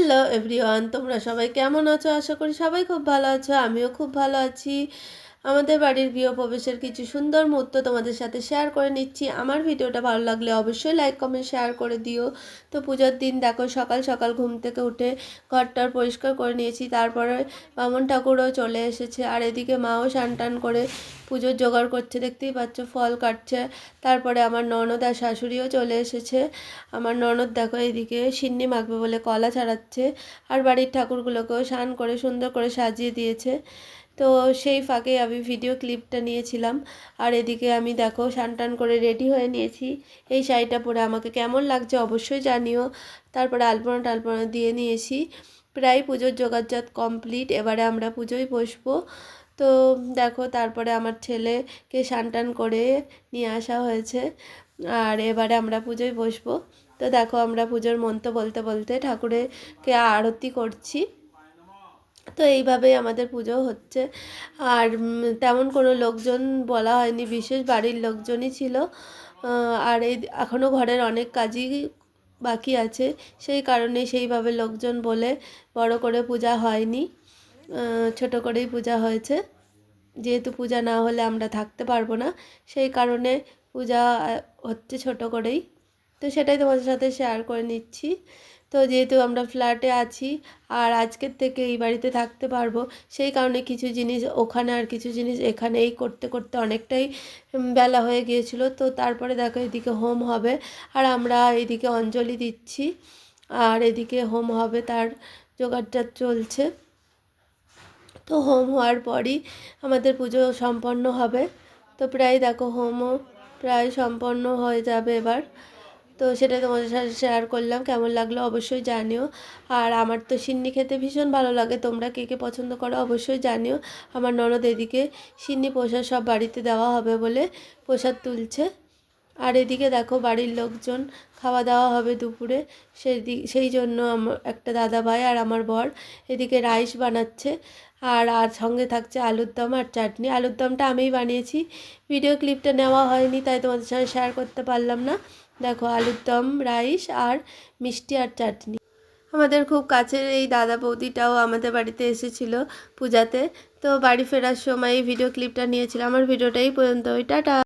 Hello everyone, তোমরা সবাই কেমন আছো? আশা করি সবাই খুব ভালো আছো। আমিও খুব ভালো আছি। আমাদের বাড়ির গৃহপ্রবেশের কিছু সুন্দর মুহূর্ত তোমাদের সাথে শেয়ার করে নিচ্ছি। আমার ভিডিওটা ভালো লাগলে অবশ্যই লাইক কমেন্ট শেয়ার করে দিও। তো পুজোর দিন দেখো সকাল সকাল ঘুম থেকে উঠে ঘরটার পরিষ্কার করে নিয়েছি। তারপরে বামন ঠাকুরও চলে এসেছে, আর এদিকে মাও স্নান টান করে পুজোর জোগাড় করছে, দেখতেই পাচ্ছ ফল কাটছে। তারপরে আমার ননদ আর শাশুড়িও চলে এসেছে। আমার ননদ দেখো এইদিকে সিন্নি মাখবে বলে কলা ছাড়াচ্ছে, আর বাড়ির ঠাকুরগুলোকেও স্নান করে সুন্দর করে সাজিয়ে দিয়েছে। তো সেই ফাঁকে আমি ভিডিও ক্লিপটা নিয়েছিলাম। আর এদিকে আমি দেখো স্নান টান করে রেডি হয়ে নিয়েছি। এই শাড়িটা পরে আমাকে কেমন লাগছে অবশ্যই জানিও। তারপরে আলপনা টালপনা দিয়ে নিয়েছি, প্রায় পুজোর জোগাড়জাত কমপ্লিট। এবারে আমরা পুজোয় বসবো। তো দেখো তারপরে আমার ছেলেকে স্নান টান করে নিয়ে আসা হয়েছে, আর এবারে আমরা পুজোয় বসবো। তো দেখো আমরা পুজোর মন্ত্র বলতে বলতে ঠাকুরকে আরতি করছি। তো এইভাবেই আমাদের পুজো হচ্ছে। আর তেমন কোনো লোকজন বলা হয়নি, বিশেষ বাড়ির লোকজনই ছিল। আর এই এখনও ঘরের অনেক কাজই বাকি আছে, সেই কারণে সেইভাবে লোকজন বলে বড় করে পূজা হয়নি, ছোট করেই পূজা হয়েছে। যেহেতু পূজা না হলে আমরা থাকতে পারবো না, সেই কারণে পূজা হচ্ছে ছোট করেই। তো সেটাই তোমাদের সাথে শেয়ার করে নিচ্ছি। তো যেহেতু আমরা ফ্ল্যাটে আছি আর আজকের থেকে এই বাড়িতে থাকতে পারবো, সেই কারণে কিছু জিনিস ওখানে আর কিছু জিনিস এখানে এই করতে করতে অনেকটাই বেলা হয়ে গিয়েছিল। তো তারপরে দেখো এদিকে হোম হবে, আর আমরা এদিকে অঞ্জলি দিচ্ছি, আর এদিকে হোম হবে তার জোগাড়টা চলছে। তো হোম হওয়ার পরই আমাদের পুজো সম্পন্ন হবে। তো প্রায় দেখো হোমও প্রায় সম্পন্ন হয়ে যাবে এবার। তো সেটা তোমাদের সাথে শেয়ার করলাম, কেমন লাগলো অবশ্যই জানিও। আর আমার তো সিন্নি খেতে ভীষণ ভালো লাগে, তোমরা কে কে পছন্দ করো অবশ্যই জানিও। আমার ননদ এদিকে সিন্নি প্রসাদ সব বাড়িতে দেওয়া হবে বলে প্রসাদ তুলছে। আর এদিকে দেখো বাড়ির লোকজন খাওয়া দাওয়া হবে দুপুরে, সেই জন্য আমার একটা দাদা ভাই আর আমার বর এদিকে রাইস বানাচ্ছে। আর সঙ্গে থাকছে আলুর দম আর চাটনি। আলুর দমটা আমিই বানিয়েছি, ভিডিও ক্লিপটা নেওয়া হয়নি তাই তোমাদের সাথে শেয়ার করতে পারলাম না। দেখো আলুর দম, রাইস আর মিষ্টি আর চাটনি। আমাদের খুব কাছের এই দাদা বৌদিটাও আমাদের বাড়িতে এসেছিল পূজাতে। তো বাড়ি ফেরার সময় এই ভিডিও ক্লিপটা নিয়েছিলাম। আমার ভিডিওটাই পর্যন্ত, টাটা।